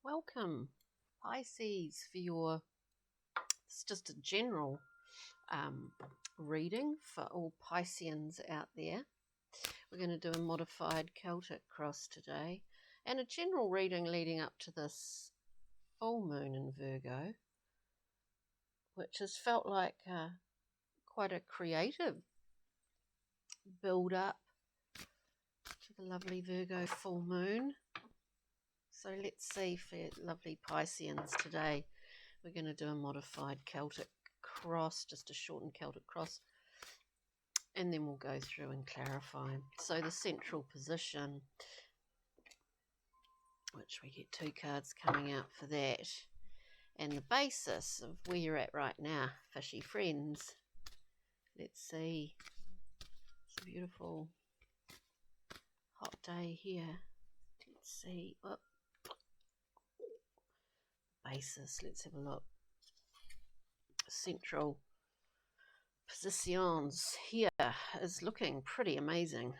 Welcome, Pisces, for it's just a general reading for all Pisceans out there. We're going to do a modified Celtic cross today and a general reading leading up to this full moon in Virgo, which has felt like quite a creative build up to the lovely Virgo full moon. So let's see for lovely Pisceans today. We're going to do a modified Celtic cross, just a shortened Celtic cross, and then we'll go through and clarify. So the central position, which we get 2 cards coming out for that, and the basis of where you're at right now, fishy friends. Let's see. It's a beautiful hot day here. Let's see. Basis, let's have a look. Central positions here is looking pretty amazing.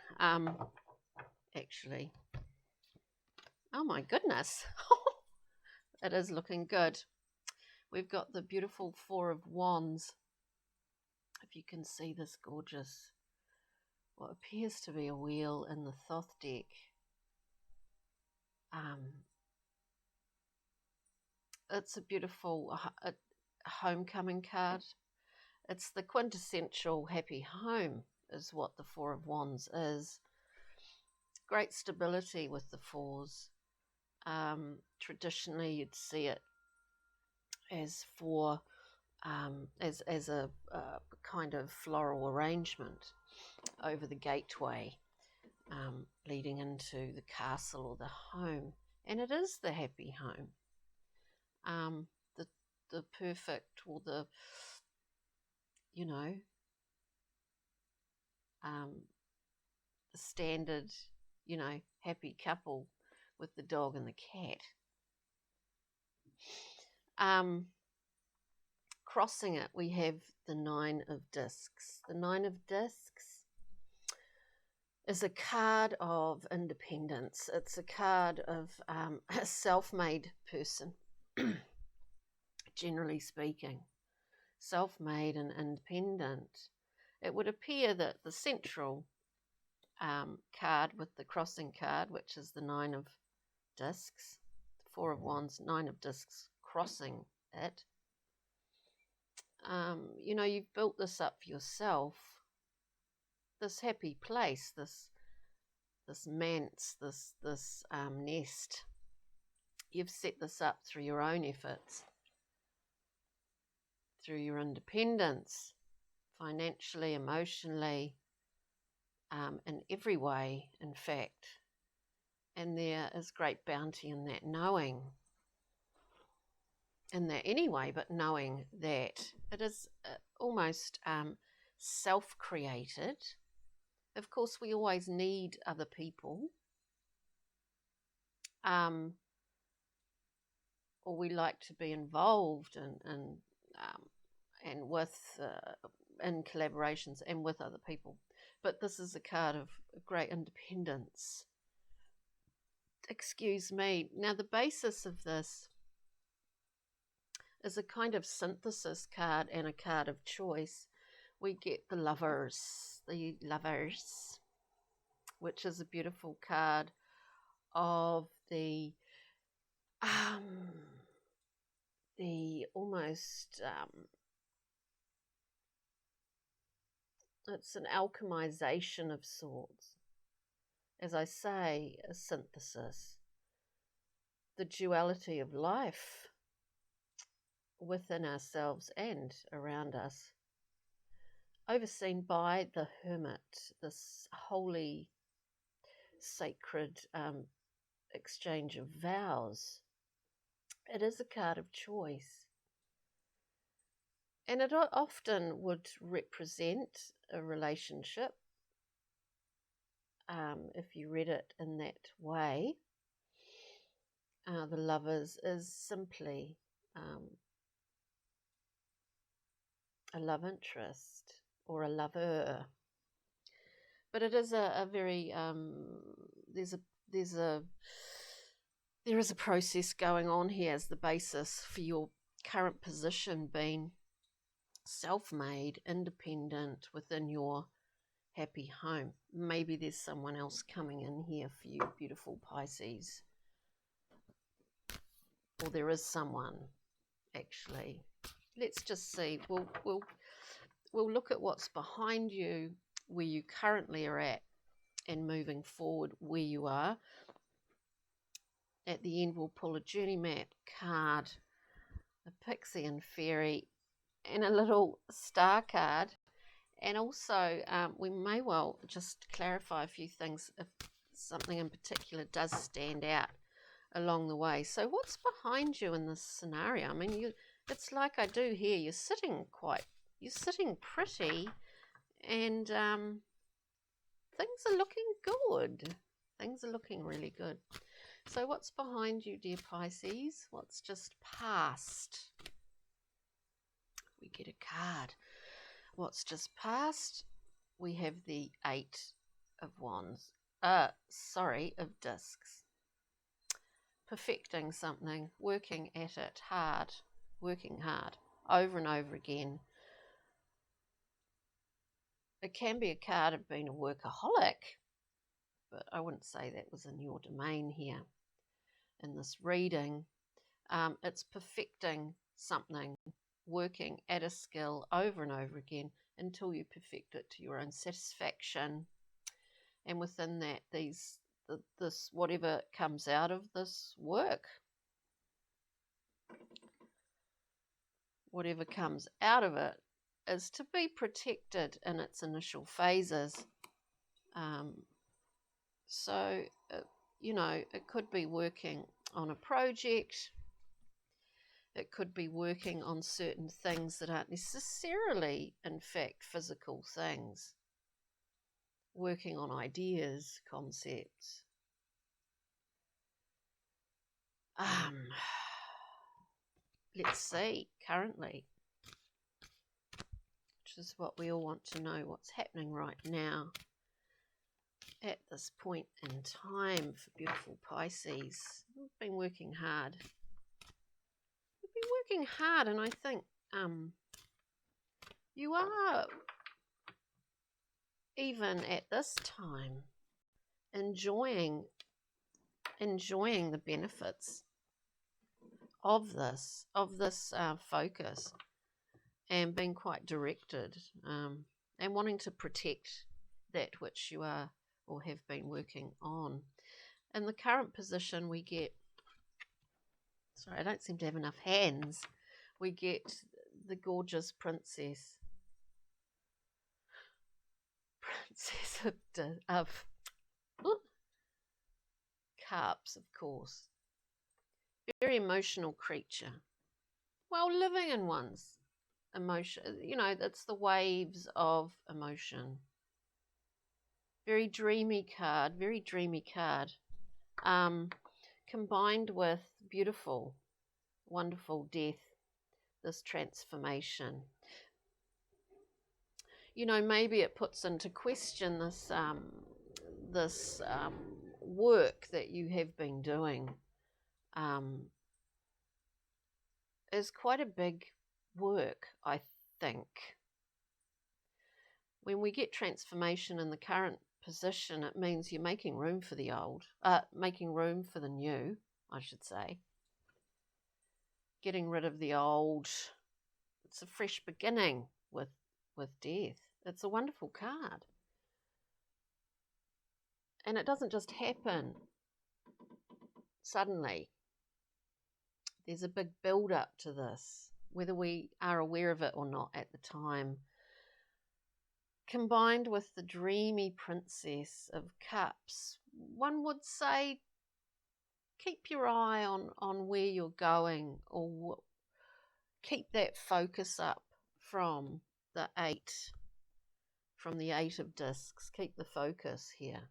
Actually, oh my goodness, it is looking good. We've got the beautiful 4 of Wands. If you can see this gorgeous, what appears to be a wheel in the Thoth deck. It's a beautiful homecoming card. It's the quintessential happy home is what the 4 of Wands is. Great stability with the 4s. Traditionally you'd see it as as a kind of floral arrangement over the gateway leading into the castle or the home, and it is the happy home. The perfect, or the the standard, happy couple with the dog and the cat. Crossing it, we have the 9 of Discs. The 9 of Discs is a card of independence. It's a card of a self-made person, generally speaking. Self-made and independent. It would appear that the central card with the crossing card, which is the 9 of Discs, 4 of Wands, 9 of Discs crossing it, you've built this up for yourself, this happy place, this manse, this nest. You've set this up through your own efforts, through your independence, financially, emotionally, in every way, in fact. And there is great bounty in that knowing, but knowing that it is almost self-created. Of course, we always need other people, or we like to be involved and with in collaborations and with other people. But this is a card of great independence. Excuse me. Now, the basis of this is a kind of synthesis card and a card of choice. We get the Lovers, which is a beautiful card of the almost it's an alchemization of sorts. As I say, a synthesis. The duality of life within ourselves and around us, overseen by the Hermit, this holy, sacred exchange of vows. It is a card of choice, and it often would represent a relationship, if you read it in that way. The Lovers is simply a love interest or a lover, but it is a very there's there is a process going on here as the basis for your current position being self-made, independent within your happy home. Maybe there's someone else coming in here for you, beautiful Pisces. Or there is someone, actually. Let's just see. We'll look at what's behind you, where you currently are at, and moving forward where you are. At the end, we'll pull a journey map card, a pixie and fairy, and a little star card. And also, we may well just clarify a few things if something in particular does stand out along the way. So what's behind you in this scenario? I mean, it's like I do here. You're sitting pretty, and things are looking good. Things are looking really good. So what's behind you, dear Pisces? What's just past? We get a card. What's just past? We have the 8 of Wands. Of Discs. Perfecting something, working at it hard, working hard, over and over again. It can be a card of being a workaholic, but I wouldn't say that was in your domain here. In this reading, it's perfecting something, working at a skill over and over again until you perfect it to your own satisfaction. And within that, this whatever comes out of this work, whatever comes out of it, is to be protected in its initial phases. So, it could be working on a project. It could be working on certain things that aren't necessarily, in fact, physical things. Working on ideas, concepts. Let's see, currently, which is what we all want to know, what's happening right now at this point in time for beautiful Pisces. We've been working hard. And I think you are, even at this time, enjoying the benefits of this focus, and being quite directed, and wanting to protect that which you are or have been working on. In the current position, we get, sorry, I don't seem to have enough hands, we get the gorgeous Princess of Cups, of course. Very emotional creature. Well, living in one's emotion, it's the waves of emotion. Very dreamy card, combined with beautiful, wonderful death, this transformation. Maybe it puts into question this work that you have been doing. Is quite a big work, I think. When we get transformation in the current position, it means you're making room for the old, making room for the new, I should say. Getting rid of the old. It's a fresh beginning with death. It's a wonderful card. And it doesn't just happen suddenly. There's a big build-up to this, whether we are aware of it or not at the time. Combined with the dreamy Princess of Cups, one would say keep your eye on where you're going, or keep that focus up from the 8 of Discs. Keep the focus here.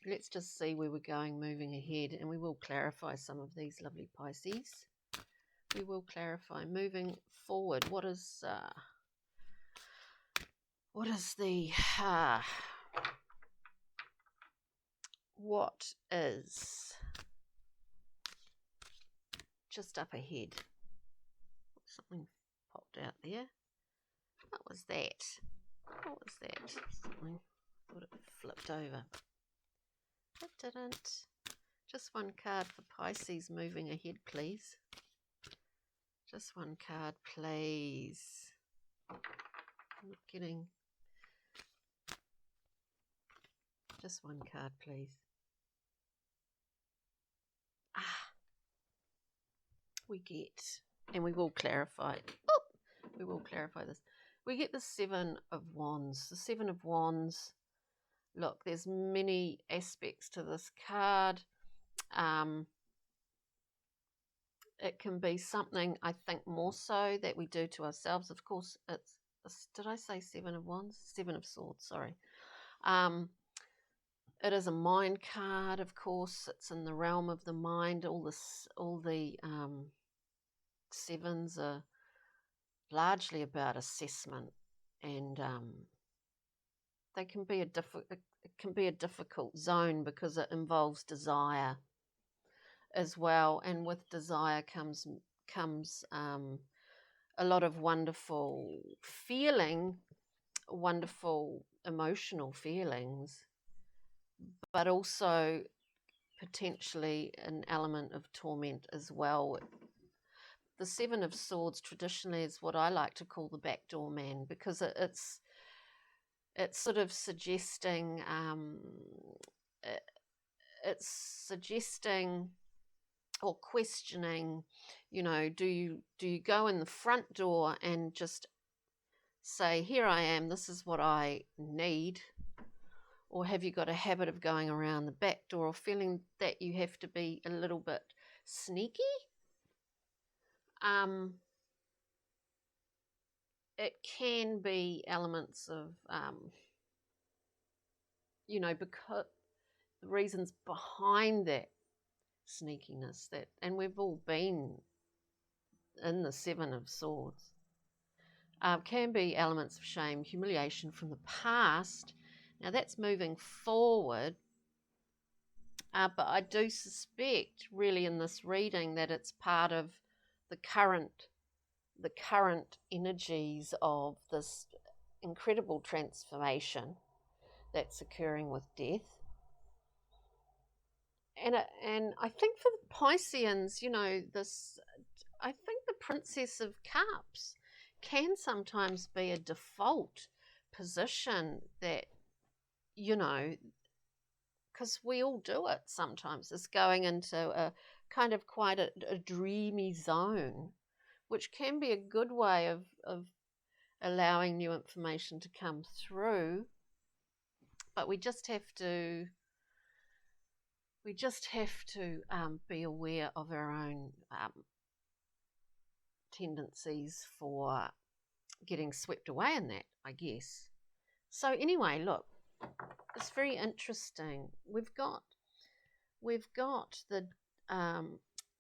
Let's just see where we're going moving ahead, and we will clarify some of these, lovely Pisces. We will clarify moving forward. What is the what is just up ahead. Something popped out there. What was that? What was that? Something. I thought it flipped over. It didn't. Just one card for Pisces moving ahead, please. Just one card, please. I'm not getting... Just one card, please. We get, and we will clarify. We will clarify this. We get the Seven of Wands. The Seven of Wands. Look, there's many aspects to this card. It can be something, I think, more so that we do to ourselves. Of course, did I say Seven of Wands? Seven of Swords, sorry. It is a mind card, of course. It's in the realm of the mind. All the sevens are largely about assessment, and they can be a difficult zone because it involves desire as well, and with desire comes a lot of wonderful emotional feelings, but also potentially an element of torment as well. The Seven of Swords traditionally is what I like to call the backdoor man, because it's sort of suggesting or questioning, do you go in the front door and just say, here I am, this is what I need, or have you got a habit of going around the back door, or feeling that you have to be a little bit sneaky? It can be elements of, because the reasons behind that sneakiness, and we've all been in the Seven of Swords, can be elements of shame, humiliation from the past. Now that's moving forward, but I do suspect really in this reading that it's part of the current energies of this incredible transformation that's occurring with death. And I think for the Pisceans, I think the Princess of Cups can sometimes be a default position that, because we all do it sometimes, is going into a kind of quite a dreamy zone, which can be a good way of allowing new information to come through. But we just have to be aware of our own tendencies for getting swept away in that, I guess. So anyway, look, it's very interesting. We've got the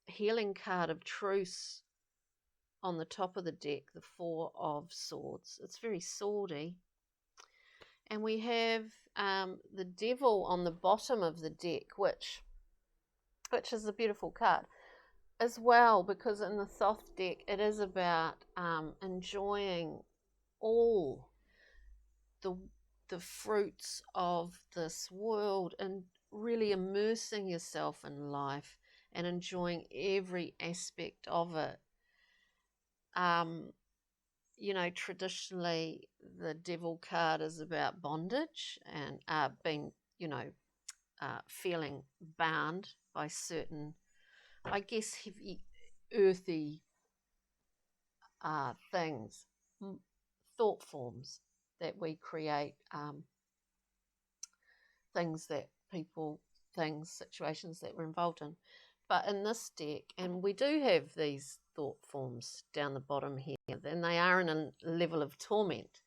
healing card of truce on the top of the deck, the Four of Swords. It's very swordy. And we have the Devil on the bottom of the deck, which is a beautiful card as well, because in the Thoth deck it is about enjoying all the fruits of this world and really immersing yourself in life and enjoying every aspect of it. Traditionally the Devil card is about bondage and being, feeling bound by certain, I guess, heavy, earthy things, thought forms that we create, situations that we're involved in. But in this deck, and we do have these thought forms down the bottom here, and they are in a level of torment.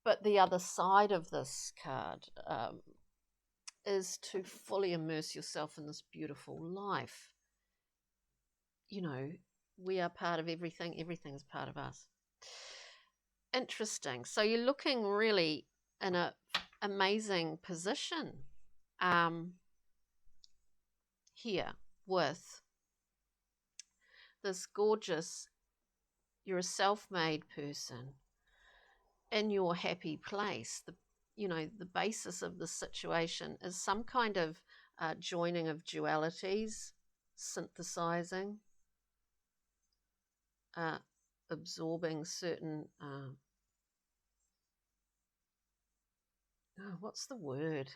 But the other side of this card is to fully immerse yourself in this beautiful life. We are part of everything. Everything is part of us. Interesting. So you're looking really in an amazing position here with this gorgeous, you're a self-made person in your happy place. The basis of the situation is some kind of joining of dualities, synthesizing, absorbing certain what's the word?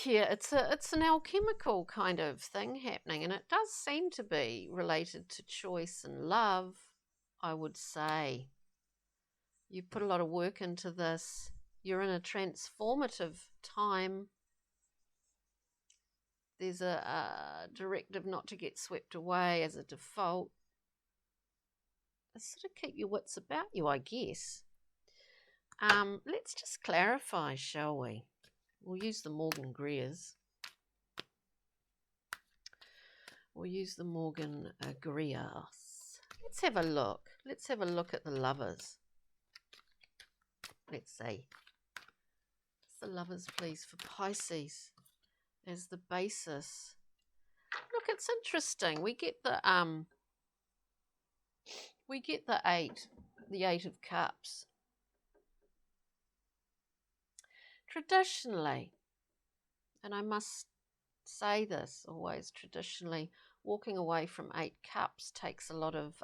Yeah, it's an alchemical kind of thing happening, and it does seem to be related to choice and love, I would say. You put a lot of work into this. You're in a transformative time. There's a directive not to get swept away as a default. It's sort of keep your wits about you, I guess. Let's just clarify, shall we? We'll use the Morgan Greers. We'll use the Morgan Greers. Let's have a look. Let's have a look at the lovers. Let's see. The lovers, please, for Pisces as the basis. Look, it's interesting. We get the eight of cups. Traditionally, and I must say this always, traditionally, walking away from 8 cups takes a lot of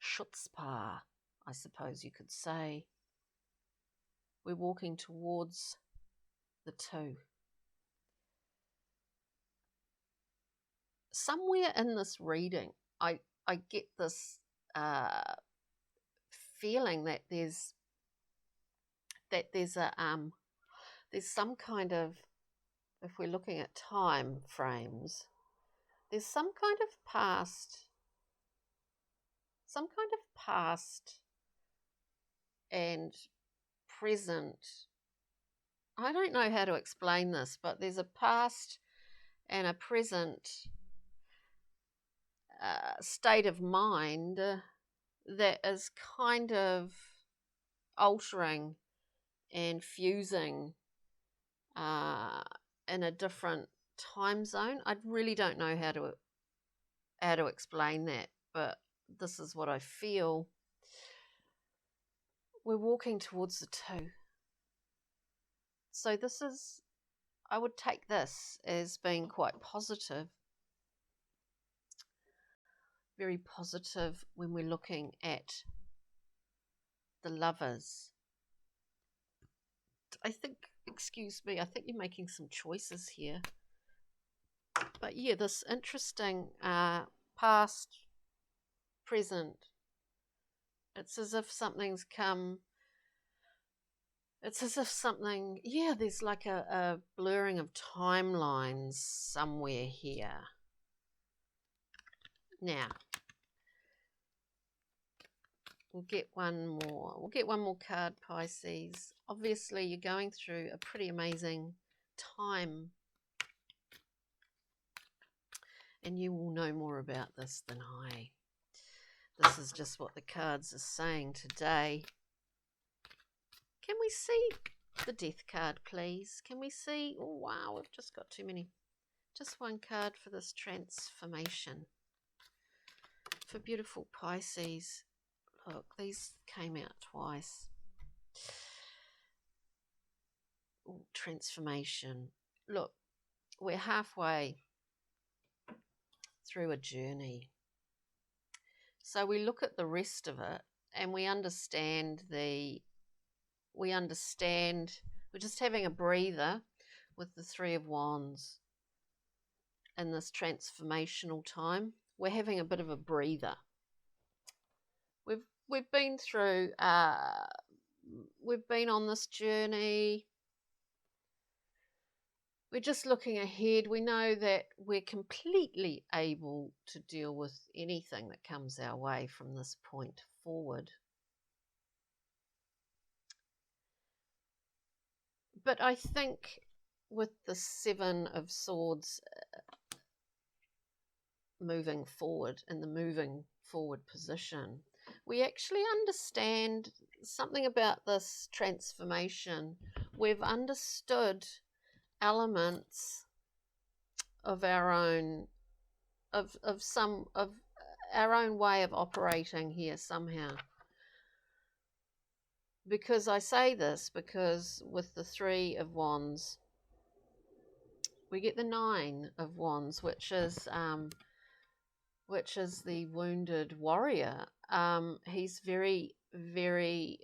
chutzpah, I suppose you could say. We're walking towards the 2. Somewhere in this reading, I get this feeling that there's some kind of, if we're looking at time frames, there's some kind of past and present. I don't know how to explain this, but there's a past and a present state of mind that is kind of altering and fusing in a different time zone. I really don't know how to explain that, but this is what I feel. We're walking towards the 2. So I would take this as being quite positive, very positive when we're looking at the lovers. I think you're making some choices here. But yeah, this interesting past, present. It's as if something's come. It's as if something, there's like a blurring of timelines somewhere here. Now, we'll get one more. We'll get one more card, Pisces. Obviously, you're going through a pretty amazing time, and you will know more about this than I. This is just what the cards are saying today. Can we see the Death card, please? Can we see? Oh, wow, we've just got too many. Just one card for this transformation. For beautiful Pisces. Look, these came out twice. Ooh, transformation. Look, we're halfway through a journey. So we look at the rest of it and we understand we're just having a breather with the 3 of Wands in this transformational time. We're having a bit of a breather. We've been through, we've been on this journey. We're just looking ahead. We know that we're completely able to deal with anything that comes our way from this point forward. But I think with the 7 of Swords moving forward, in the moving forward position, we actually understand something about this transformation. we've understood elements of our own of our own way of operating here somehow. Because I say this because with the 3 of Wands, we get the 9 of Wands, which is the wounded warrior. He's very, very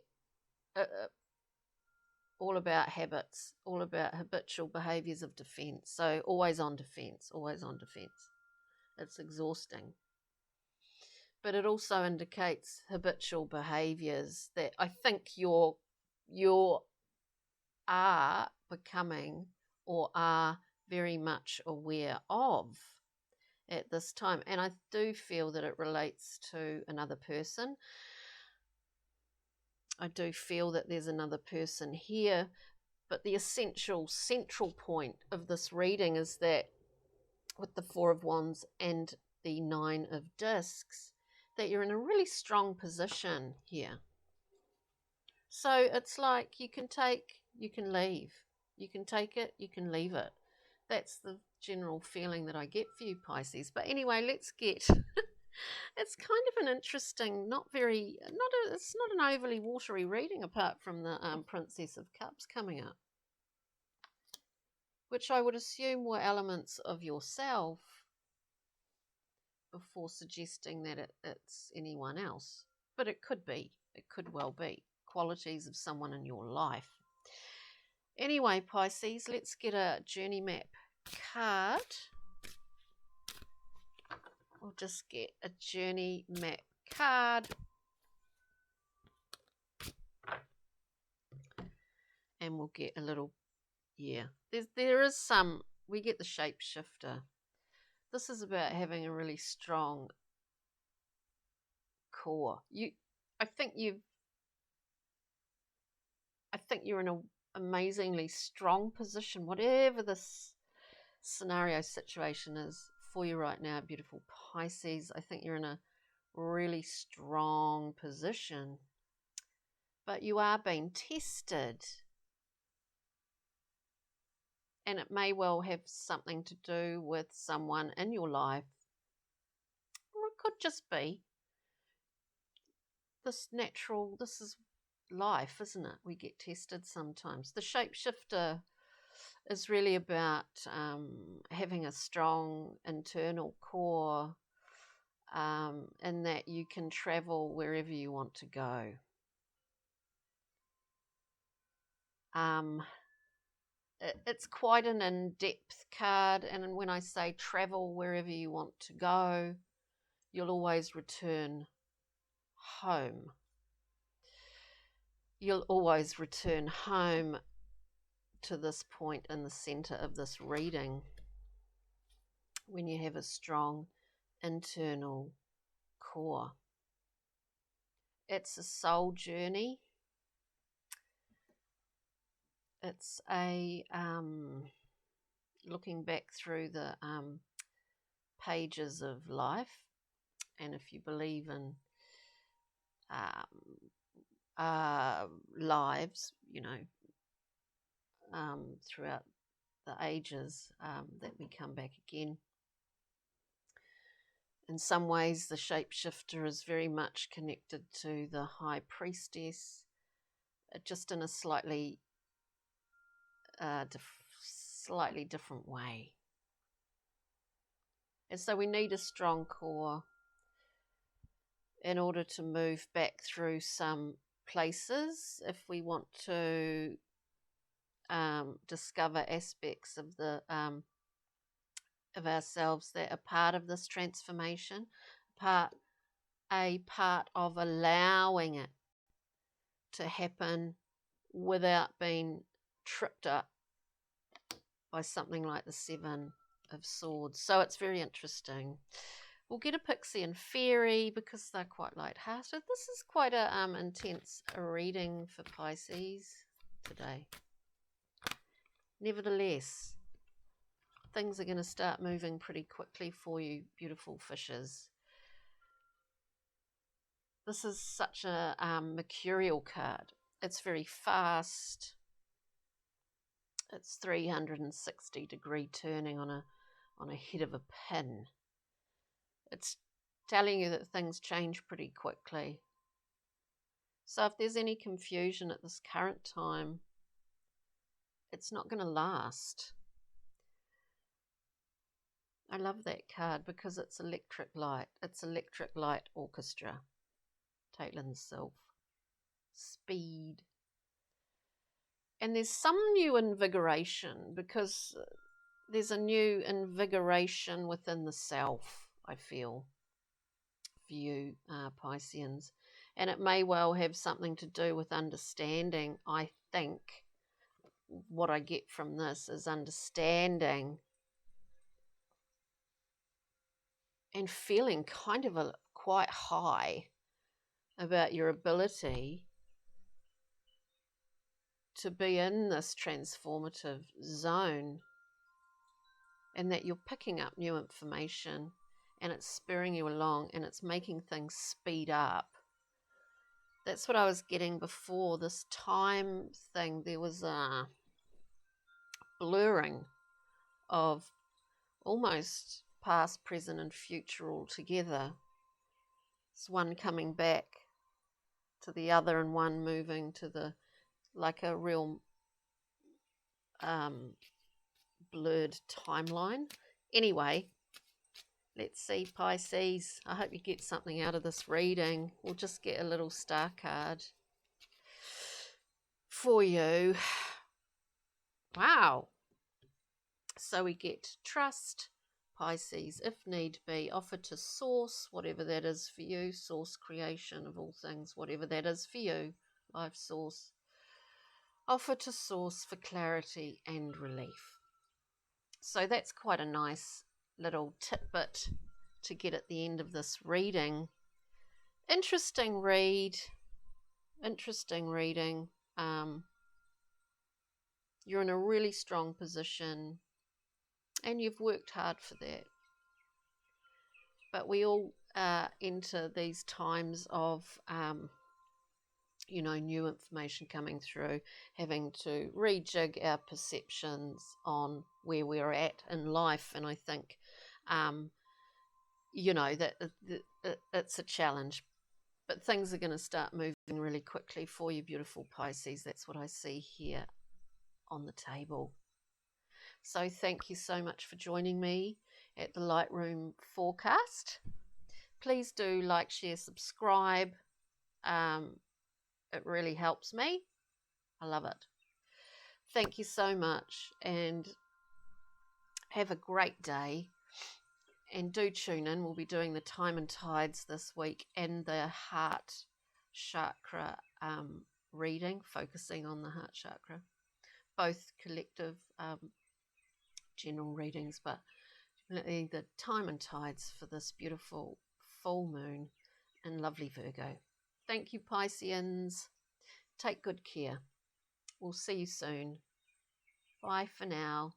all about habits, all about habitual behaviours of defence. So always on defence, always on defence. It's exhausting. But it also indicates habitual behaviours that I think you are becoming or are very much aware of at this time. And I do feel that it relates to another person. I do feel that there's another person here, but the essential central point of this reading is that with the 4 of Wands and the 9 of Discs, that you're in a really strong position here. So it's like you can take, you can leave. You can take it, you can leave it. That's the general feeling that I get for you, Pisces. But anyway, let's get... It's kind of an interesting, it's not an overly watery reading apart from the Princess of Cups coming up, which I would assume were elements of yourself before suggesting that it's anyone else. But it could be, it could well be qualities of someone in your life. Anyway, Pisces, let's get a journey map card. We'll just get a journey map card. And we'll get a little, there is some, we get the shapeshifter. This is about having a really strong core. I think you're in an amazingly strong position, whatever this scenario situation is for you right now, beautiful Pisces. I think you're in a really strong position, but you are being tested. And it may well have something to do with someone in your life. Or it could just be this is life, isn't it? We get tested sometimes. The shapeshifter is really about having a strong internal core, and that you can travel wherever you want to go. It's quite an in-depth card, and when I say travel wherever you want to go, you'll always return home. You'll always return home to this point in the center of this reading when you have a strong internal core. It's a soul journey. It's a looking back through the pages of life, and if you believe in lives, throughout the ages, that we come back again. In some ways, the shapeshifter is very much connected to the High Priestess, just in a slightly different way. And so we need a strong core in order to move back through some places if we want to discover aspects of of ourselves that are part of this transformation, a part of allowing it to happen without being tripped up by something like the 7 of Swords. So it's very interesting. We'll get a pixie and fairy because they're quite light-hearted. This is quite a intense reading for Pisces today. Nevertheless, things are going to start moving pretty quickly for you, beautiful fishes. This is such a mercurial card. It's very fast. It's 360-degree turning on a head of a pin. It's telling you that things change pretty quickly. So if there's any confusion at this current time, it's not going to last. I love that card because it's electric light. It's electric light orchestra. Taitlin's self. Speed. And there's some new invigoration because there's a new invigoration within the self, I feel, for you, Pisceans. And it may well have something to do with understanding. I think what I get from this is understanding and feeling kind of quite high about your ability to be in this transformative zone, and that you're picking up new information and it's spurring you along and it's making things speed up. That's what I was getting before, this time thing. There was a blurring of almost past, present and future all together. It's one coming back to the other and one moving to the, like a real blurred timeline. Anyway, let's see, Pisces. I hope you get something out of this reading. We'll just get a little star card for you. Wow. So we get trust, Pisces, if need be, offer to source, whatever that is for you, source creation of all things, whatever that is for you, life source. Offer to source for clarity and relief. So that's quite a nice little tidbit to get at the end of this reading. Interesting read. Interesting reading. You're in a really strong position and you've worked hard for that. But we all enter these times of, new information coming through, having to rejig our perceptions on where we're at in life. And I think, that it's a challenge. But things are going to start moving really quickly for you, beautiful Pisces. That's what I see here on the table. So thank you so much for joining me at the Lightroom forecast. Please do like, share, subscribe. It really helps me. I love it. Thank you so much and have a great day. And do tune in. We'll be doing the time and tides this week and the heart chakra reading, focusing on the heart chakra. Both collective general readings, but definitely the time and tides for this beautiful full moon in lovely Virgo. Thank you, Pisceans. Take good care. We'll see you soon. Bye for now.